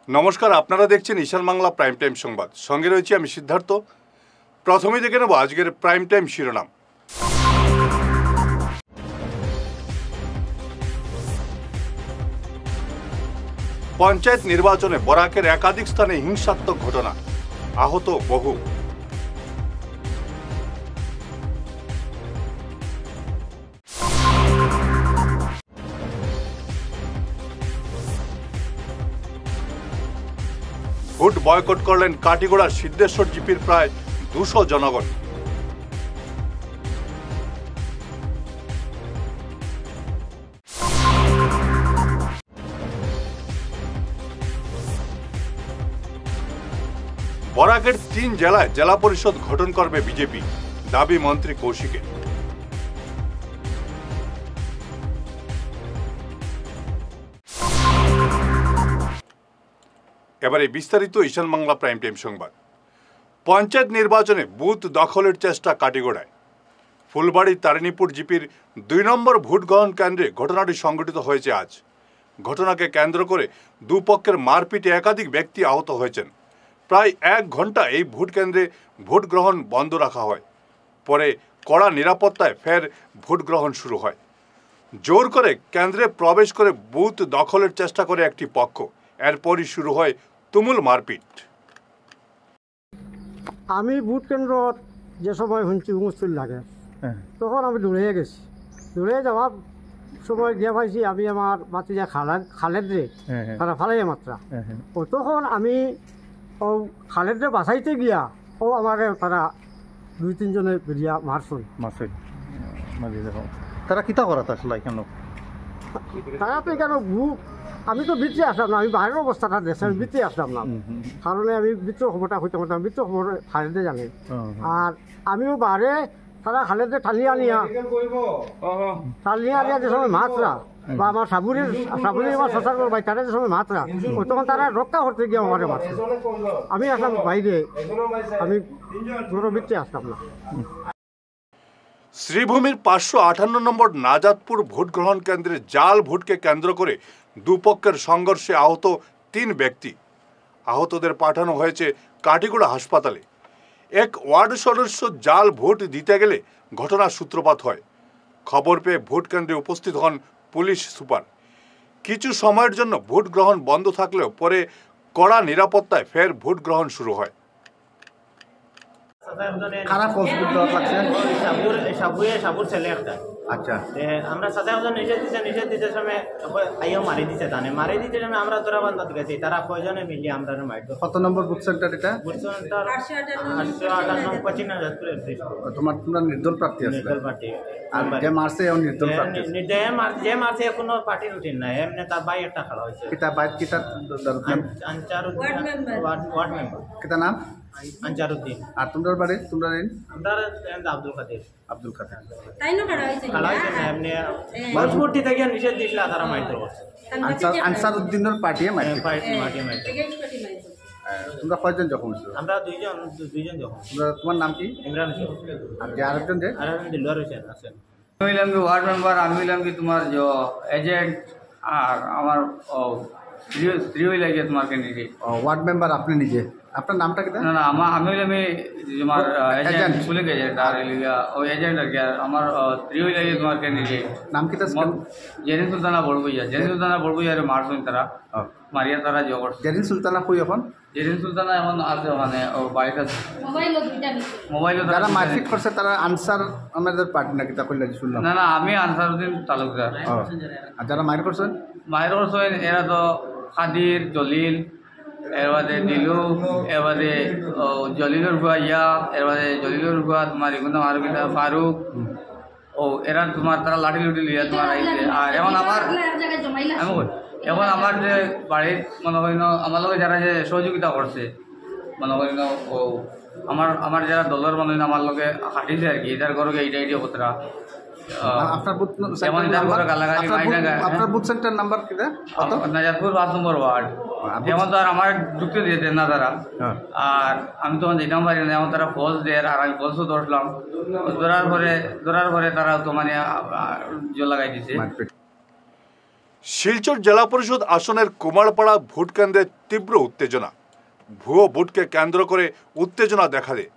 নমস্কার, আপনারা দেখছেন ঈশান বাংলা প্রাইম টাইম সংবাদ। সঙ্গে রয়েছি আমি সিদ্ধার্থ। প্রথমেই দেখে নেব আজকের প্রাইম টাইম শিরোনাম। পঞ্চায়েত নির্বাচনে বরাকের একাধিক স্থানে হিংসাত্মক ঘটনা, আহত বহু। ভোট বয়কট করলেন কাটিগড়ার সিদ্ধেশ্বর জিপির প্রায় 200 জনগণ। বরাকের 3 জেলায় জেলা পরিষদ গঠন করবে বিজেপি, দাবি মন্ত্রী কৌশিকের। এবারে বিস্তারিত ঈশান বাংলা প্রাইম টাইম সংবাদ। পঞ্চায়েত নির্বাচনে বুথ দখলের চেষ্টা কাটিগড়ায়। ফুলবাড়ি তারিণীপুর জিপির 2 নম্বর ভোট গ্রহণ কেন্দ্রে ঘটনাটি সংঘটিত হয়েছে আজ। ঘটনাকে কেন্দ্র করে দুপক্ষের মারপিটে একাধিক ব্যক্তি আহত হয়েছেন। প্রায় 1 ঘন্টা এই ভোট কেন্দ্রে ভোট গ্রহণ বন্ধ রাখা হয়। পরে কড়া নিরাপত্তায় ফের ভোট গ্রহণ শুরু হয়। জোর করে কেন্দ্রে প্রবেশ করে বুথ দখলের চেষ্টা করে একটি পক্ষ। এরপরই শুরু হয় তুমুল মারপিট। আমি ভোট কেন্দ্র যে সময় শুনছি হুঁচুর লাগে, তখন আমি দৌড়ে গেছি। দৌড়ে যাওয়ার সময় গিয়ে পাইছি আমি আমার বাতিজা খালেদ রে, তারা ফালাই মাত্রা। ও তখন আমি ও খালেদ রে বাঁচাইতে গিয়া ও আমার তারা 2-3 জনে বেরিয়া মারছুন। তারা কিতা করা আসলে কেন? তারা তো কেন আমি তো ভিতরে আসলাম না, আমি বাইরের অবস্থাটা দেখছি, আমি ভিতরে আসলাম না। কারণে আমি ভিতর খবরটা হইতে পারতাম, ভিতর খবর খালেদে জানে। আর আমিও বাইরে তারা খালেদে টালিয়া আনিয়া যে সময় মাত্রা বা আমার সাবুরের আমার শশার ভাই তারা যে সময় মাত্রা, ওই তখন তারা রক্ষা করতে গিয়ে আমারে মারছে। আমি আসলাম বাইরে, আমি পুরো ভিতরে আসলাম না। শ্রীভূমির 558 নম্বর নাজাতপুর ভোট গ্রহণ কেন্দ্রে জাল ভোটকে কেন্দ্র করে দুপক্ষের সংঘর্ষে আহত 3 ব্যক্তি। আহতদের পাঠানো হয়েছে কাটিগড়া হাসপাতালে। এক ওয়ার্ড সদস্য জাল ভোট দিতে গেলে ঘটনার সূত্রপাত হয়। খবর পেয়ে ভোট কেন্দ্রে উপস্থিত হন পুলিশ সুপার। কিছু সময়ের জন্য ভোট গ্রহণ বন্ধ থাকলেও পরে কড়া নিরাপত্তায় ফের ভোট গ্রহণ শুরু হয়। খারাপ হসপিটাল লাগছে। সাবুর ছেলে একটা। আচ্ছা, আমরা সাথে নিজে দিতে সময় আইও মারি দিতে টানে মারি দিতে সময় আমরা তোরা বান্ধব গেছি, তারা কয়জনে মিলিয়ে আমরা মারতো। কত নম্বর বুথ সেন্টার এটা? বুথ সেন্টার 858 পশ্চিম নাজাতপুরের। তোমরা নির্দল প্রার্থী আছে? নির্দল পার্টি। আর যে মারছে ও নির্দল প্রার্থী? যে মারছে কোনো পার্টির রুটিন নাই, এমনি তার ভাই একটা খেলা হয়েছে। কিতা বাইক কিতা আনচারুদ্দিন ওয়ার্ড মেম্বার। কিতা নাম? আনচারুদ্দিন। আর তোমরা বাড়ি তোমরা রেন? আমরা আব্দুল কাদের। আব্দুল কাদের। তাই না খেলা হয়েছে না, এমনি বাসপুরটি থেকে নিষেধ দিছিল তারা মারতে বসে। আনসারউদ্দিনের পার্টি মারতে তোমরা কয়জন জখম হয়েছিল? আমরা দুইজন জখম। তোমার নাম কি? ইমরান হোসেন। আর যে আরেকজন যে দিলওয়ার হোসেন আছেন। আমি হইলাম কি ওয়ার্ড মেম্বার, আমি হইলাম কি তোমার যে এজেন্ট, আর আমার স্ত্রী হইলে গিয়ে তোমার ক্যান্ডিডেট। ওয়ার্ড মেম্বার আপনি নিজে? আপনার নামটা কি? না আমি হইলাম তোমার এজেন্ট, পুলিশ এজেন্ট। আর ওই এজেন্ট আর কি। আর আমার স্ত্রী হইলে গিয়ে তোমার ক্যান্ডিডেট। নাম কি? জেরিন সুলতানা বড়বইয়া মারছেন তারা, মারিয়া তারা জগর। জেরিন সুলতানা কই এখন? জেরিন সুলতানা এখন আছে মানে ও বাড়িতে মোবাইল। যারা মারপিট করছে তারা আনসার আমাদের পার্টি নাকি তা কইলা শুনলাম? না আমি আনসারউদ্দিন তালুকদার। আর যারা মার করছেন এরা তো খাদির, জলিল, এর বাদে দিলু, এর বাদে জলিলুর গুয়া এর বাদে জলিলুর গুয়া তোমার এগুলো আর কিনা ফারুক। এরা তোমার তারা লাঠি লুটি লিয়া তোমার আইছে। আর এখন আমার যে বাড়ির মনে করি আমার লোক যারা যে সহযোগিতা করছে, মনে করি আমার যারা দলের মনে আমার লোকে হাঁটিছে আর কি, এটার ঘরকে এইটা কতটা আপনার বুথ সেন্টার নাম্বার কি? নাজাতপুর 5 নম্বর ওয়ার্ড। যেমন তো আর আমার ঢুকতে দিয়েছে না তারা। আর আমি তখন যেতাম পারি না, যেমন তারা ফলস দেয় আর আমি ফলসও ধরলাম। ধরার পরে তারা তো মানে জল লাগাই দিছে। শিলচর জেলা পরিষদ আসনের কুমারপাড়া ভোট কেন্দ্রে তীব্র উত্তেজনা। ভুয়ো ভোটকে কেন্দ্র করে উত্তেজনা দেখা দেয়।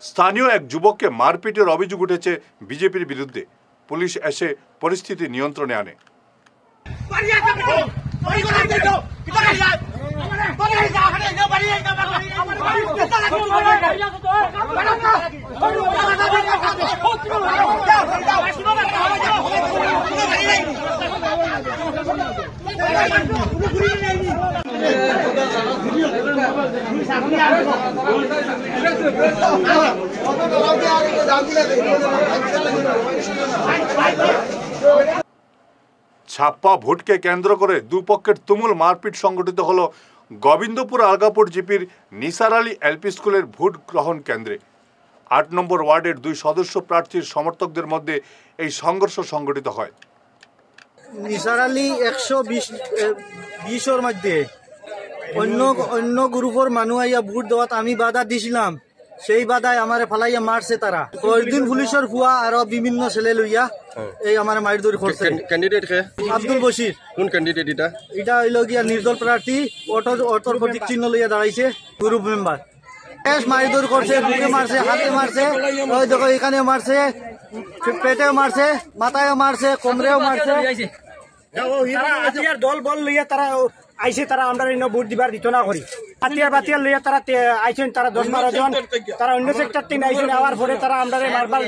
স্থানীয় এক যুবককে মারপিটের অভিযোগ উঠেছে বিজেপির বিরুদ্ধে। পুলিশ এসে পরিস্থিতি নিয়ন্ত্রণে আনে। ছাপ্পা ভোটকে কেন্দ্র করে দুপক্ষের তুমুল মারপিট সংঘটিত হলো গোবিন্দপুর আলগাপুর জিপির নিসার আলী এলপি স্কুলের ভোট গ্রহণ কেন্দ্রে। ৮ নম্বর ওয়ার্ডের ২ সদস্য প্রার্থীর সমর্থকদের মধ্যে এই সংঘর্ষ সংঘটিত হয়। নিসার আলী ১২০ মধ্যে অন্য গ্রুপের মানুষ আইয়া ভোট দেওয়াত আমি বাধা দিছিলাম, সেই বাধায় আমারে ফালাইয়া মারছে তারা। কয়েকদিন পুলিশের ফুয়া আরো বিভিন্ন ছেলে লইয়া এই আমার মাইর দৌড় করছে। ক্যান্ডিডেট কে? আব্দুল বশির। কোন ক্যান্ডিডেট এটা? এটা হইল গিয়া নির্দল প্রার্থী, অটোর প্রতীক চিহ্ন লইয়া দাঁড়াইছে, গ্রুপ মেম্বার। মাইর দৌড় করছে, বুকে মারছে, হাতে মারছে, ওই দেখো এখানে মারছে, পেটেও মারছে, মাথায়ও মারছে, কোমরেও মারছে। দল বল লইয়া তারা আইসে, তারা আমরা ভোট দিবার দিত না করি। বাতিয়ার লইয়া তারা আইসেন, তারা ১০-১২ জন, তারা অন্য সেক্টর থেকে আইসেন। আবার পরে তারা আমরা মারবার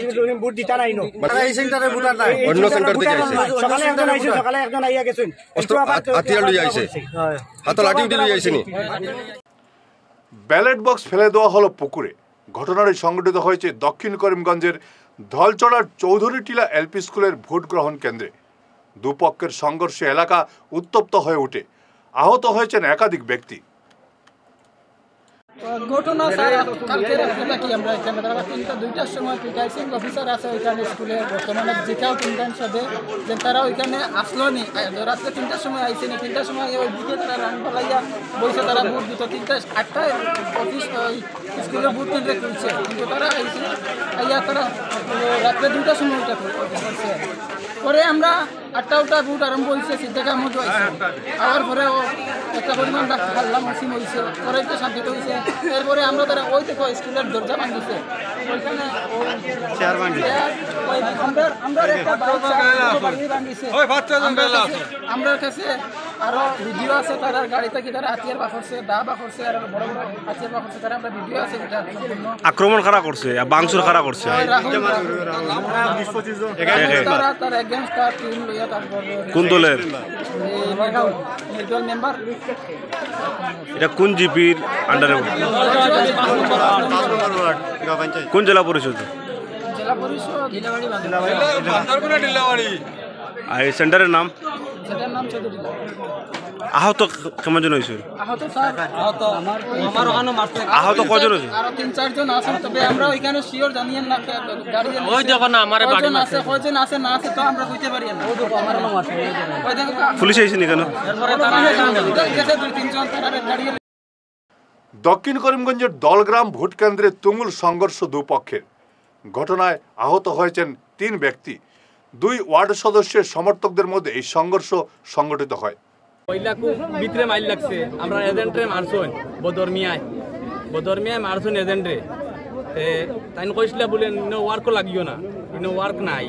ভোট দিতা নাই। তারা এই সেন্টারে ভোটার নাই, অন্য সেন্টার থেকে আইছে। সকালে একজন আইছে, সকালে একজন আইয়া গেছেন। হাতিয়ার লইয়া আইছে, হাতে লাঠি উঠে লইয়া আইছে নি। ব্যালট বক্স ফেলে দেওয়া হলো পুকুরে। ঘটনাটি সংঘটিত হয়েছে দক্ষিণ করিমগঞ্জের ধলচড়ার চৌধুরী টিলা এলপি স্কুলের ভোট গ্রহণ কেন্দ্রে। দুপক্ষের সংঘর্ষে এলাকা উত্তপ্ত হয়ে ওঠে। আহত হয়েছেন একাধিক ব্যক্তি। ঘটনা স্যার কালকে রাত্রে থাকি আমরা এখানে, তারা 2টার সময় প্রিটাইসিং অফিসার আছে ওইখানে স্কুলে, বর্তমানে যেটাও 3টার সাথে যে তারা ওইখানে আসলো নি। রাত্রে 3টার সময় আইসে নি, 3টার সময় ওই দিকে তারা রান ফলাইয়া বলছে তারা ভোট দিত। 8টায় অফিস ওই স্কুলে ভোট কেন্দ্রে খুলছে, কিন্তু তারা আইসে আইয়া তারা রাত্রে 2টার সময় ওইটা করছে। পরে আমরা 8টা ভোট আরম্ভ হয়েছে, সিদ্ধাকার মতো আইসে। আবার পরে একটা পরিমাণ হাল্লা মাসিম হয়েছে, পরে একটু শান্তিত হয়েছে। এরপরে আমরা তারা ওই থেকে স্কুলের দরজা ভাঙিছে, ওইখানে আমরা কাছে আরো ভিডিও আছে, তারা গাড়ি থেকে তারা হাতিয়ার বা করছে, দা বা করছে, আর বড় বড় হাতিয়ার বা করছে, তারা আমরা ভিডিও আছে। আক্রমণ কারা করছে, বাংসুর কারা করছে? কোন দলের? মেম্বার। এটা কোন জিপির আন্ডারে? কোন জেলা পরিষদ? জেলা পরিষদ আর এই সেন্টারের নাম? সেটার নাম চৌধুরী। আহত কেমন জন হয়েছে? আহত স্যার আহত কজন হয়েছে? আরো 3-4 জন আছেন, তবে আমরা ওইখানে শিওর জানিয়ে না। গাড়ি ওই দেখো না আমার বাড়ি আছে, কয়জন আছে না আছে তো আমরা কইতে পারি না। আমার নাম আছে, ওই দেখো পুলিশ আইছেনি কেন? এরপরে তারা গেছে 2-3 জন, তারা গাড়ি। দক্ষিণ করিমগঞ্জের দলগ্রাম ভোট কেন্দ্রে তুমুল সংঘর্ষ দুপক্ষের। ঘটনায় আহত হয়েছেন 3 ব্যক্তি। 2 ওয়ার্ড সদস্যের সমর্থকদের মধ্যে এই সংঘর্ষ সংঘটিত হয়। ভিতরে মাইল লাগছে, আমরা এজেন্টরে মারছুন, বদরমিয়ায় মারছুন এজেন্টরে। তাই কইসলা বলে ওয়ার্ক লাগিও না, ওয়ার্ক নাই,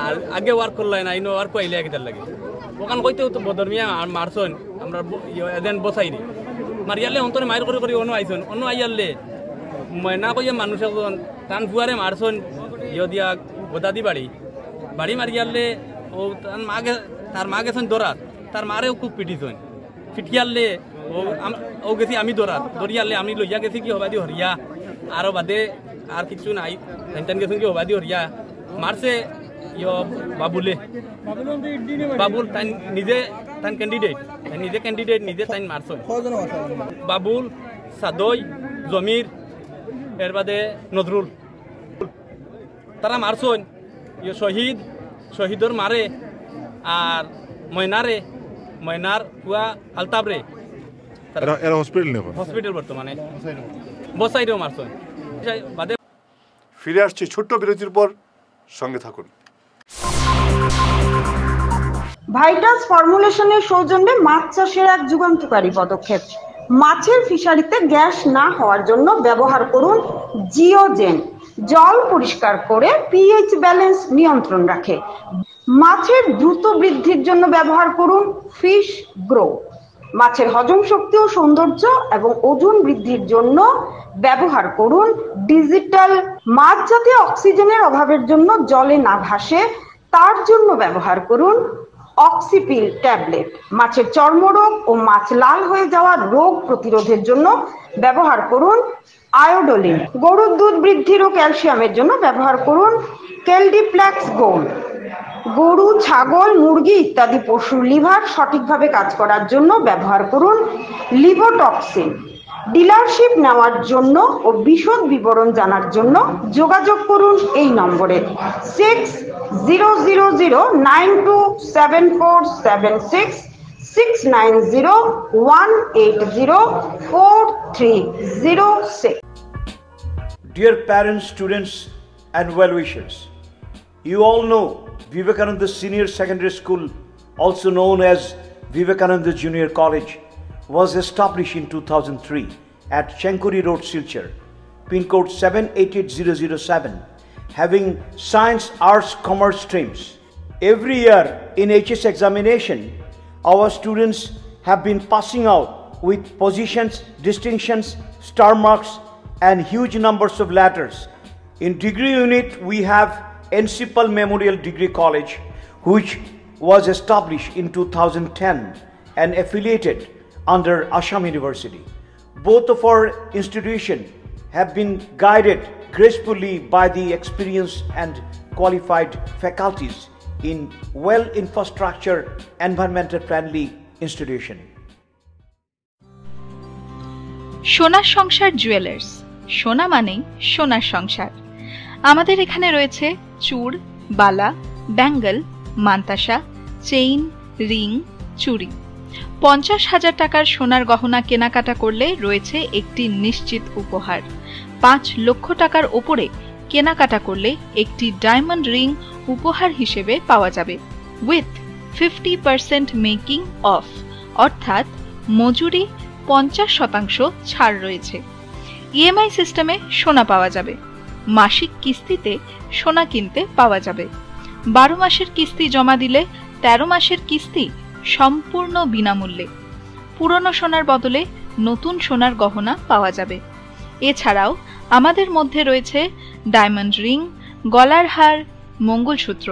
আর আগে ওয়ার্ক করলাই না, ওয়ার্ক আইলে একটার লাগে। ওখান কইতেও তো বদরমিয়া মারছুন, আমরা এজেন্ট বসাই নি। মারিয়ালে অন্তরে মাইর করে অন্য আইসন, অন্য আইয়ালে না কইয়া মানুষ এখন টান ফুয়ারে মারছুন দিয়া গোদাদি বাড়ি মারিয়ালে। ও তার মা গেছেন দৌড়াত, তার মারেও খুব পিটিছেন, ফিটিয়ালে ও গেছি আমি দৌড়িয়ালে আমি লইয়া গেছি কি হবাদি হরিয়া, আরও বাদে আর কিছু নাই, টান গেছেন কি হবাদি হরিয়া মারছে বাবুল তাই নিজে ক্যান্ডিডেট নিজে তাই মারছেন। বাবুল, সাদই, জমির, এর বাদে নজরুল, তারা মারছেন। শহীদর মারে, আর ময়নার পুয়া আলতাবরে হসপিটাল বর্তমানে বসাইরেও মারছেন। ফিরে আসছি ছোট্ট বিরতির পর, সঙ্গে থাকুন। ভাইটাস ফর্মুলেশনের সৌজন্যে মাছ চাষের এক যুগান্তকারী পদক্ষেপ। মাছের ফিশারিতে গ্যাস না হওয়ার জন্য ব্যবহার করুন জিওজেন। জল পরিষ্কার করে পিএইচ ব্যালেন্স নিয়ন্ত্রণ রাখে। মাছের দ্রুত বৃদ্ধির জন্য ব্যবহার করুন ফিশ গ্রো। মাছের হজম শক্তি ও সৌন্দর্য এবং ওজন বৃদ্ধির জন্য ব্যবহার করুন ডিজিটাল। মাছ যাতে অক্সিজেনের অভাবের জন্য জলে না ভাসে তার জন্য ব্যবহার করুন অক্সিপিল ট্যাবলেট। মাছের চর্মরোগ ও মাছ লাল হয়ে যাওয়ার রোগ প্রতিরোধের জন্য ব্যবহার করুন আয়োডোলিন। গরুর দুধ বৃদ্ধির ও ক্যালসিয়ামের জন্য ব্যবহার করুন কেলডিপ্লেক্স গোল্ড। গরু, ছাগল, মুরগি ইত্যাদি পশুর লিভার সঠিকভাবে কাজ করার জন্য ব্যবহার করুন লিভোটক্সিন। ডিলারশিপ নেওয়ার জন্য ও বিশদ বিবরণ জানার জন্য যোগাযোগ করুন এই নম্বরে 6000927476 69018043006. Dear parents, students and well-wishers, you all know Vivekananda Senior Secondary School, also known as Vivekananda Junior College, was established in 2003 at Chenkuri Road, Silchar, pin code 788007, having science, arts, commerce streams. Every year in HS examination, our students have been passing out with positions, distinctions, star marks and huge numbers of letters. In degree unit, we have Encipal Memorial Degree College, which was established in 2010 and affiliated under Assam University. Both of our institutions have been guided gracefully by the experienced and qualified faculties in well-infrastructure, environmental-friendly institution. সোনার সংসার jewellers, সোনা মানেই সোনার সংসার। আমাদের এখানে রয়েছে চূড়, বালা, Bengal, mantasha, chain, ring, চুড়ি। 50,000 টাকার সোনার গহনা কেনাকাটা করলে রয়েছে একটি নিশ্চিত উপহার। 5 লক্ষ টাকার ওপরে কেনাকাটা করলে একটি ডায়মন্ড রিং উপহার হিসেবে পাওয়া যাবে উইথ 50% মেকিং অফ, অর্থাৎ মজুরি 50% ছাড় রয়েছে। ইএমআই সিস্টেমে সোনা পাওয়া যাবে। মাসিক কিস্তিতে সোনা কিনতে পাওয়া যাবে। 12 মাসের কিস্তি জমা দিলে 13 মাসের কিস্তি সম্পূর্ণ বিনামূল্যে। পুরনো সোনার বদলে নতুন সোনার গহনা পাওয়া যাবে। এছাড়াও আমাদের মধ্যে রয়েছে ডায়মন্ড রিং, গলার হার, মঙ্গলসূত্র।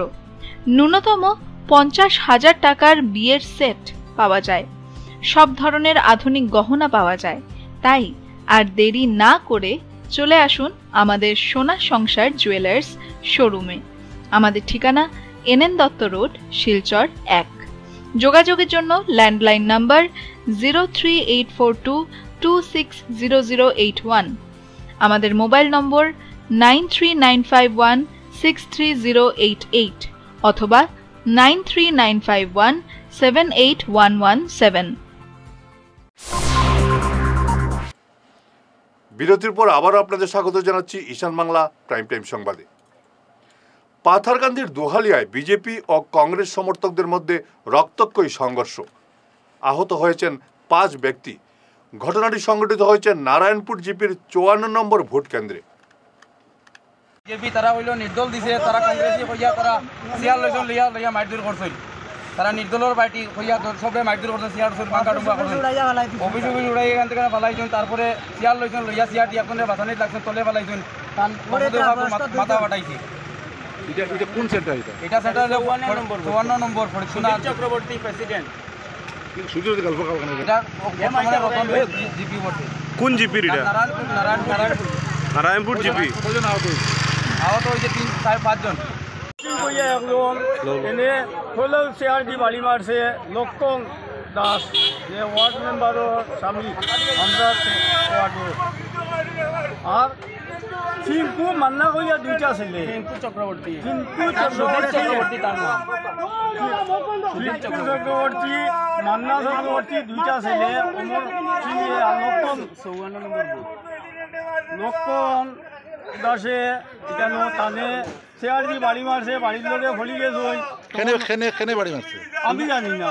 ন্যূনতম 50,000 টাকার বিয়ের সেট পাওয়া যায়। সব ধরনের আধুনিক গহনা পাওয়া যায়। তাই আর দেরি না করে চলে আসুন আমাদের সোনা সংসার জুয়েলার্স শোরুমে। আমাদের ঠিকানা NN দত্ত রোড, শিলচর 1। যোগাযোগের জন্য ল্যান্ডলাইন নাম্বার 03842260081, আমাদের মোবাইল নম্বর 9395163088 অথবা 9395178117। বিরতির পর আবারও আপনাদের স্বাগত জানাচ্ছি ঈশান বাংলা প্রাইম টাইম সংবাদে। পাথারকান্দির দোহালিয়ায় বিজেপি ও কংগ্রেস সমর্থকদের মধ্যে রক্তক্ষয়ী সংঘর্ষ। আহত হয়েছেন 5 ব্যক্তি। ঘটনাটি সংঘটিত হয়েছে নারায়ণপুর জিপির 54 নম্বর ভোট কেন্দ্রে। বিজেপি তারা হইল নির্দল দিছে, তারা কংগ্রেসে হইয়া তারা সিয়ার লইজন লইয়া মারধর করছিল। তারা নির্দলের পার্টি হইয়া সবে মারধর করছেন, সিয়ার ভাঙ্গা ডুঙ্গা করছেন, অফিস উড়াই এখান থেকে পালাইছেন। তারপরে সিয়ার লইছেন লইয়া সিয়ার দিয়ে আপনাদের বাসানিত লাগছেন, তলে পালাইছেন, মাথা ফাটাইছে। এটা কোন সেন্টার? এটা সেন্টার 54 নম্বর ফরিদপুর চক্রবর্তী প্রেসিডেন্ট। কোন জিপির এটা? নারায়ণপুর জিপি। আহত হয়েছে 3-5 জন। এনে হলেও চেয়ার দি বাড়ি মারছে লক্ষণ দাস, যে ওয়ার্ড মেম্বারের স্বামী আমরা ওয়ার্ডের। আর চিঙ্কু মান্না কইয়া 2টা ছেলে, চিঙ্কু চক্রবর্তী তার নাম, চক্রবর্তী, মান্না চক্রবর্তী 2টা ছেলে। লক্ষণ 54 নম্বর লক্ষণ দাসে এখানে কানে চেয়ার দিয়ে বাড়ি মারছে, বাড়ির লোকে ফলি গেছে ওই খেনে বাড়ি মারছে আমি জানি না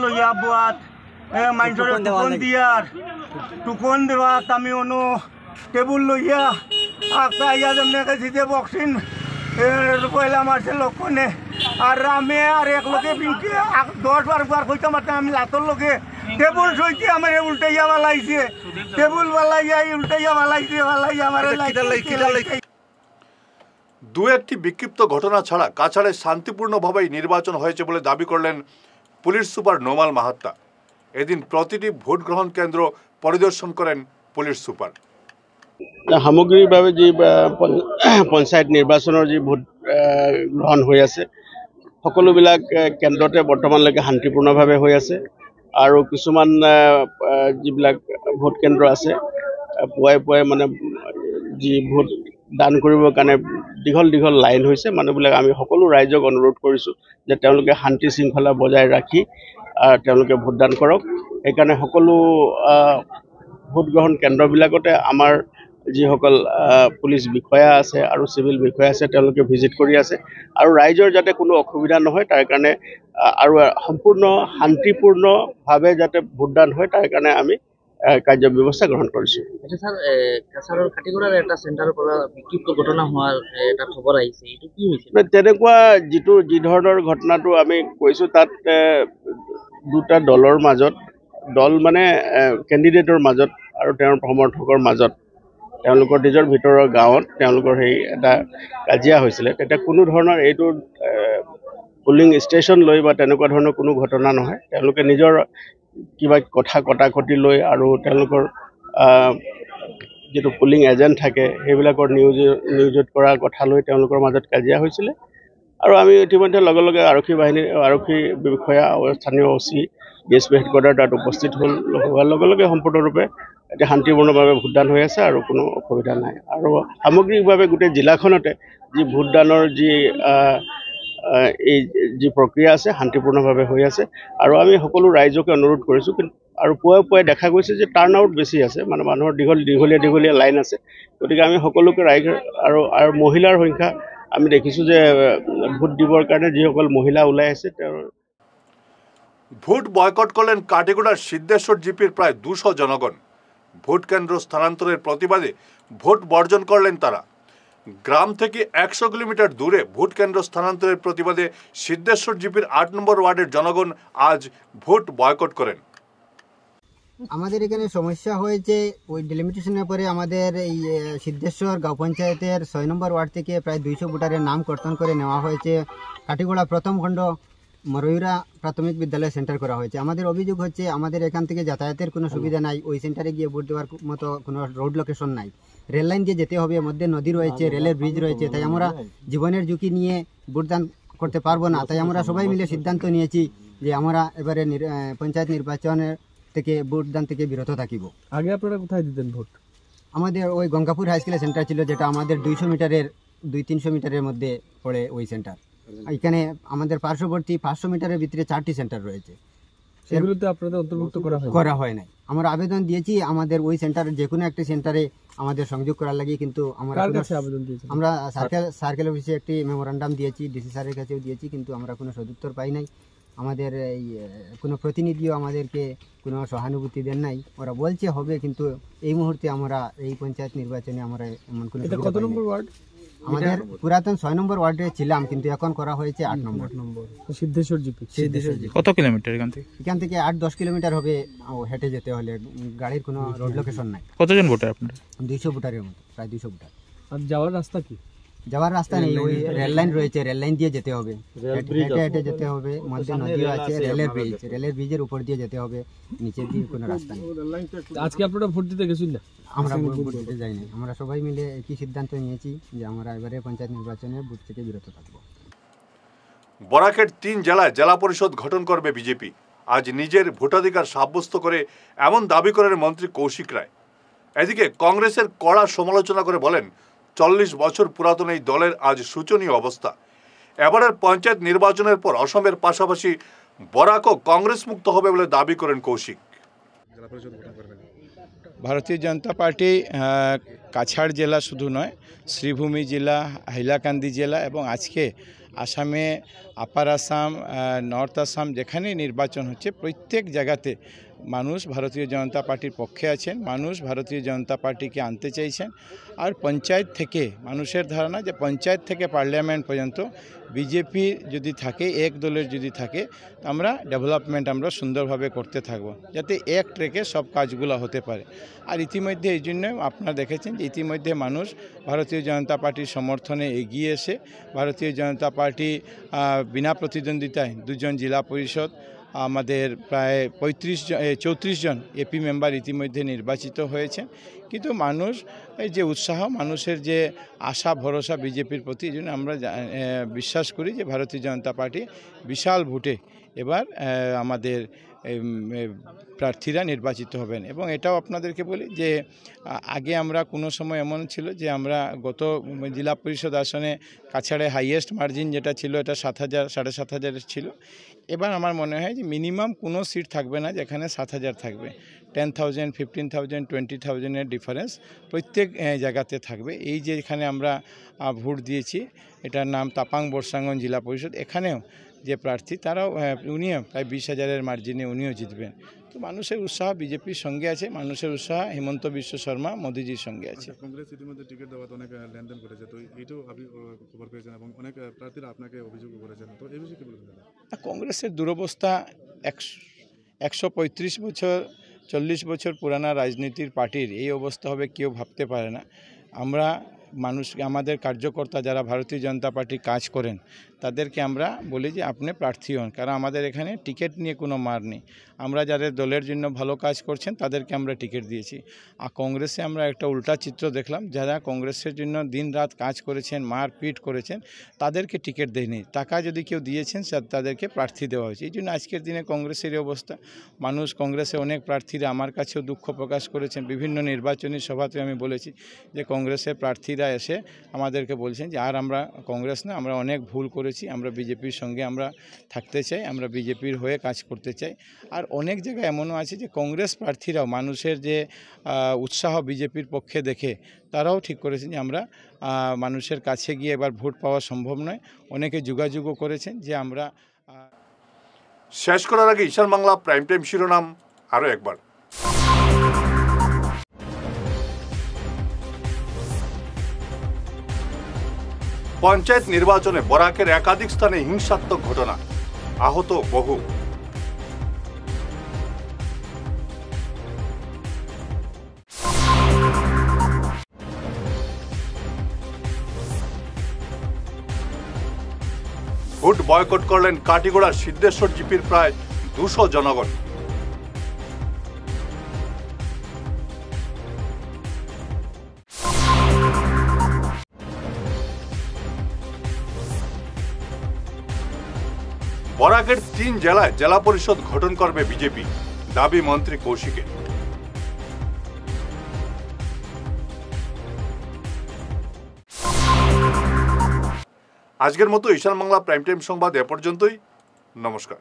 লইয়া বাত মানুষের টুকন দিয়ার টুকন দেওয়া আমি অনু টেবুল লইয়া আঁকা ইয়া যেমন দিতে বক্সিন পয়লা মারছে লক্ষণে আর আমি আর এক লোকে পিঙ্কি 10 বার কইতে মারতাম আমি লাতর লোকে টেবুল সইতে আমার উল্টাইয়া বালাইছে টেবুল বালাইয়া উল্টাইয়া বালাইছে বালাইয়া আমার দু একটি বিক্ষিপ্ত ঘটনা ছাড়া কাছাড়ে শান্তিপূর্ণভাবেই নির্বাচন হয়েছে বলে দাবি করলেন পুলিশ সুপার নোমাল মাহাত্তা। এদিন প্রতিটি ভোট গ্রহণ কেন্দ্র পরিদর্শন করেন পুলিশ সুপার। সামগ্রিকভাৱে যি পঞ্চায়ত নিৰ্বাচনৰ যি ভোট গ্ৰহণ হৈ আছে সকলোবিলাক কেন্দ্ৰতে বৰ্তমানলৈকে শান্তিপূৰ্ণভাৱে হৈ আছে আৰু কিছুমান যিবিলাক ভোট কেন্দ্ৰ আছে পুৱাই পুৱাই মানে যি ভোট দান কৰিবৰ কাৰণে দীঘল দীঘল লাইন হৈছে মানুহবিলাক আমি সকলো ৰাইজক অনুৰোধ কৰিছোঁ যে তেওঁলোকে শান্তি শৃংখলা বজাই ৰাখি তেওঁলোকে ভোটদান কৰক। সেইকাৰণে সকলো ভোট গ্ৰহণ কেন্দ্ৰবিলাকতে আমাৰ যিসকল পুলিচ বিষয়া আছে আৰু চিভিল বিষয়া আছে তেওঁলোকে ভিজিট কৰি আছে আৰু ৰাইজৰ যাতে কোনো অসুবিধা নহয় তাৰ কাৰণে আৰু সম্পূৰ্ণ শান্তিপূৰ্ণভাৱে যাতে ভোটদান হয় তাৰ কাৰণে আমি কাৰ্য ব্যৱস্থা গ্ৰহণ কৰিছোঁ। আচ্ছা স্যার, কাছাৰৰ কাটিগড়াৰ এটা চেণ্টাৰৰ পৰা বিক্ষিপ্ত ঘটনা হোৱাৰ এটা খবৰ আহিছে, এইটো কি হৈছে? তেনেকুৱা যি ধৰণৰ ঘটনাটো আমি কৈছোঁ তাত দুটা দলৰ মাজত দল মানে কেণ্ডিডেটৰ মাজত আৰু তেওঁৰ সমৰ্থকৰ মাজত তেওঁলোকৰ নিজৰ ভিতৰৰ গাঁৱত তেওঁলোকৰ সেই এটা কাজিয়া হৈছিলে। তেতিয়া কোনো ধৰণৰ এইটো পুলিং ষ্টেচন লৈ বা তেনেকুৱা ধৰণৰ কোনো ঘটনা নহয়। তেওঁলোকে নিজৰ কিবা কথা কটাকটি লৈ আৰু তেওঁলোকৰ যিটো পুলিং এজেণ্ট থাকে সেইবিলাকৰ নিয়োজিত কৰাৰ কথা লৈ তেওঁলোকৰ মাজত কাজিয়া হৈছিলে আৰু আমি ইতিমধ্যে লগে লগে আৰক্ষী বিষয়া স্থানীয় OC DSP হেডকোৱাৰ্টাৰ তাত উপস্থিত হোৱাৰ লগে লগে সম্পূৰ্ণৰূপে এতিয়া শান্তিপূৰ্ণভাৱে ভোটদান হৈ আছে আৰু কোনো অসুবিধা নাই আৰু সামগ্ৰিকভাৱে গোটেই জিলাখনতে যি ভোটদানৰ যি প্ৰক্ৰিয়া আছে শান্তিপূৰ্ণভাৱে হৈ আছে আৰু আমি সকলো ৰাইজকে অনুৰোধ কৰিছোঁ। আৰু পুৱাই পুৱাই দেখা গৈছে যে টাৰ্ণ আউট বেছি আছে, মানে মানুহৰ দীঘলীয়া লাইন আছে। গতিকে আমি সকলোকে ৰাইজ আৰু মহিলাৰ সংখ্যা আমি দেখিছোঁ যে ভোট দিবৰ কাৰণে যিসকল মহিলা ওলাই আছে তেওঁৰ ভোট বয়কট করলেন কাটিগড়ার সিদ্ধেশ্বর জিপির প্রায় 200 জনগণ। ভোট কেন্দ্র স্থানান্তরের প্রতিবাদে ভোট বর্জন করলেন তারা। গ্রাম থেকে 100 কিলোমিটার দূরে ভোট কেন্দ্র স্থানান্তরের প্রতিবাদে সিদ্ধেশ্বর জিপির 8 নম্বর ওয়ার্ডের জনগণ আজ ভোট বয়কট করেন। আমাদের এখানে সমস্যা হয়েছে ওই ডিলিমিটেশনের পরে আমাদের এই সিদ্ধেশ্বর গাঁও পঞ্চায়েতের 6 নম্বর ওয়ার্ড থেকে প্রায় 200 ভোটারের নাম কর্তন করে নেওয়া হয়েছে কাটিগড়া প্রথম খণ্ড মরুইরা প্রাথমিক বিদ্যালয় সেন্টার করা হয়েছে। আমাদের অভিযোগ হচ্ছে আমাদের এখান থেকে যাতায়াতের কোনো সুবিধা নাই, ওই সেন্টারে গিয়ে ভোট দেওয়ার মতো কোনো রোড লোকেশন নাই, রেল লাইন দিয়ে যেতে হবে, মধ্যে নদী রয়েছে, রেলের ব্রিজ রয়েছে, তাই আমরা জীবনের ঝুঁকি নিয়ে ভোটদান করতে পারবো না। তাই আমরা সবাই মিলে সিদ্ধান্ত নিয়েছি যে আমরা এবারে পঞ্চায়েত নির্বাচনের থেকে ভোটদান থেকে বিরত থাকিব। আগে আপনারা কোথায় দিতেন ভোট? আমাদের ওই গঙ্গাপুর হাই স্কুলের সেন্টার ছিল, যেটা আমাদের 200-300 মিটারের মধ্যে পড়ে ওই সেন্টার। এখানে আমাদের পার্শ্ববর্তী 500 মিটারের ভিতরে 4টি সেন্টার রয়েছে, সেগুলোতে আপনাদের অন্তর্ভুক্ত করা হয় নাই। আমরা আবেদন দিয়েছি আমাদের ওই সেন্টারে যে কোনো একটি সেন্টারে আমাদের সংযোগ করার লাগে, কিন্তু আমরা সার্কেল অফিসে একটি মেমোরান্ডাম দিয়েছি, ডিসি স্যারের কাছেও দিয়েছি, কিন্তু আমরা কোনো সদুত্তর পাই নাই। আমাদের এই কোনো প্রতিনিধিও আমাদেরকে কোনো সহানুভূতি দেন নাই। ওরা বলছে হবে, কিন্তু এই মুহূর্তে আমরা এই পঞ্চায়েত নির্বাচনে আমরা এমন কোনো কত নম্বর ওয়ার্ড? আমাদের পুরাতন 6 নম্বর ওয়ার্ডে ছিলাম, কিন্তু এখন করা হয়েছে 8 নম্বর। সিদ্ধেশ্বর জিপি। কত কিলোমিটার এখান থেকে 8-10 কিলোমিটার হবে হেঁটে যেতে হলে, গাড়ির কোনো রোড লোকেশন নাই। কতজন ভোটার আপনার? 200 ভোটারের মতো, প্রায় 200 ভোটার। আর যাওয়ার রাস্তা কি? যাওয়ার রাস্তা নেই, ওই রেল লাইন রয়েছে, রেল লাইন দিয়ে যেতে হবে, হেঁটে যেতে হবে, মধ্যে নদী আছে, রেলের ব্রিজের উপর দিয়ে যেতে হবে, নিচের দিয়ে কোনো রাস্তা নেই। আজকে আপনারা ভোট দিতে গেছেন না? আমরা ভোট দিতে যাইনি। আমরা সবাই মিলে একই সিদ্ধান্ত নিয়েছি যে আমরা এবারে পঞ্চায়েত নির্বাচনে ভোট থেকে বিরত থাকবো। বরাকের 3 জেলায় জেলা পরিষদ গঠন করবে বিজেপি। আজ নিজের ভোটাধিকার সাব্যস্ত করে এমন দাবি করেন মন্ত্রী কৌশিক রায়। এদিকে কংগ্রেসের কড়া সমালোচনা করে বলেন 40 বছর পুরাতন এই দলের আজ শোচনীয় অবস্থা। এবারের পঞ্চায়েত নির্বাচনের পর অসমের পাশাপাশি বরাকও কংগ্রেস মুক্ত হবে বলে দাবি করেন কৌশিক। ভারতীয় জনতা পার্টি কাছাড় জেলা শুধু নয়, শ্রীভূমি জেলা, হাইলাকান্দি জেলা এবং আজকে আসামে আপার আসাম, নর্থ আসাম যেখানেই নির্বাচন হচ্ছে প্রত্যেক জায়গাতে মানুষ ভারতীয় জনতা পার্টির পক্ষে আছেন, মানুষ ভারতীয় জনতা পার্টিকে আনতে চাইছেন। আর পঞ্চায়েত থেকে মানুষের ধারণা যে পঞ্চায়েত থেকে পার্লামেন্ট পর্যন্ত বিজেপি যদি থাকে, এক দলের যদি থাকে, আমরা ডেভেলপমেন্ট আমরা সুন্দরভাবে করতে থাকব, যাতে এক ট্রেকে সব কাজগুলো হতে পারে। আর ইতিমধ্যে এই জন্য আপনারা দেখেছেন যে ইতিমধ্যে মানুষ ভারতীয় জনতা পার্টির সমর্থনে এগিয়ে এসে ভারতীয় জনতা পার্টি বিনা প্রতিদ্বন্দ্বিতায় 2 জন জেলা পরিষদ, আমাদের প্রায় 34 জন এপি মেম্বার ইতিমধ্যে নির্বাচিত হয়েছে। কিন্তু মানুষ এই যে উৎসাহ, মানুষের যে আশা ভরসা বিজেপির প্রতি, এই জন্য আমরা বিশ্বাস করি যে ভারতীয় জনতা পার্টি বিশাল ভোটে এবার আমাদের প্রার্থীরা নির্বাচিত হবেন। এবং এটাও আপনাদেরকে বলি যে আগে আমরা কোনো সময় এমন ছিল যে আমরা গত জেলা পরিষদ আসনে কাছাড়ে হাইয়েস্ট মার্জিন যেটা ছিল এটা 7,000 7,500 ছিল। এবার আমার মনে হয় যে মিনিমাম কোনো সিট থাকবে না যেখানে 7,000 থাকবে। 10,000, 15,000, 20,000-এর ডিফারেন্স প্রত্যেক জায়গাতে থাকবে। এই যে এখানে আমরা ভোট দিয়েছি, এটার নাম তাপাং বর্ষাঙ্গন জেলা পরিষদ, এখানেও যে প্রার্থী তারাও উনিও প্রায় 20,000-এর মার্জিনে উনিও জিতবেন। তো মানুষের উৎসাহ বিজেপির সঙ্গে আছে, মানুষের উৎসাহ হিমন্ত বিশ্ব শর্মা মোদিজির সঙ্গে আছে। কংগ্রেস ইতিমধ্যে টিকিট দেওয়াতে অনেক লেনদেন করেছে, তো এইটাও আপনি খবর পেয়েছেন এবং অনেক প্রার্থীরা আপনাকে অভিযোগ করেছেন, তো এই বিষয়ে কি বলবেন? কংগ্রেসের দুরবস্থা 135 বছর 40 বছর পুরানা রাজনীতির পার্টির এই অবস্থা হবে কেউ ভাবতে পারে না। আমরা আমাদের কার্যকর্তা যারা ভারতীয় জনতা পার্টি কাজ করেন তাদেরকে আমরা বলি যে আপনি প্রার্থী হন, কারণ আমাদের এখানে টিকিট নিয়ে কোনো মার নেই। আমরা যাদের দলের জন্য ভালো কাজ করছেন তাদেরকে আমরা টিকিট দিয়েছি। আর কংগ্রেসে আমরা একটা উল্টা চিত্র দেখলাম, যারা কংগ্রেসের জন্য দিন রাত কাজ করেছেন, মারপিট করেছেন, তাদেরকে টিকিট দেয়নি। টাকা যদি কেউ দিয়েছেন তাদেরকে প্রার্থী দেওয়া হয়েছে। এই জন্য আজকের দিনে কংগ্রেসের অবস্থা। মানুষ কংগ্রেসে অনেক প্রার্থীরা আমার কাছেও দুঃখ প্রকাশ করেছেন। বিভিন্ন নির্বাচনী সভাতে আমি বলেছি যে কংগ্রেসের প্রার্থীরা এসে আমাদেরকে বলছেন যে আর আমরা কংগ্রেস না, আমরা অনেক ভুল করেছি, আমরা বিজেপির সঙ্গে আমরা থাকতে চাই, আমরা বিজেপির হয়ে কাজ করতে চাই। আর অনেক জায়গায় এমনও আছে যে কংগ্রেস প্রার্থীরাও মানুষের যে উৎসাহ বিজেপির পক্ষে দেখে তারাও ঠিক করেছেন যে আমরা মানুষের কাছে গিয়ে এবার ভোট পাওয়া সম্ভব নয়। অনেকে যোগাযোগও করেছেন যে আমরা। শেষ করার আগে ঈশান বাংলা প্রাইম টাইম শিরোনাম আরও একবার। পঞ্চায়েত নির্বাচনে বরাকের একাধিক স্থানে হিংসাত্মক ঘটনা, আহত বহু। ভোট বয়কট করলেন কাটিগড়ার সিদ্ধেশ্বর জিপির প্রায় 200 জনগণ। বরাকের 3 জেলায় জেলা পরিষদ গঠন করবে বিজেপি, দাবি মন্ত্রী কৌশিকের। আজকের মতো ঈশান বাংলা প্রাইম টাইম সংবাদ এ পর্যন্তই। নমস্কার।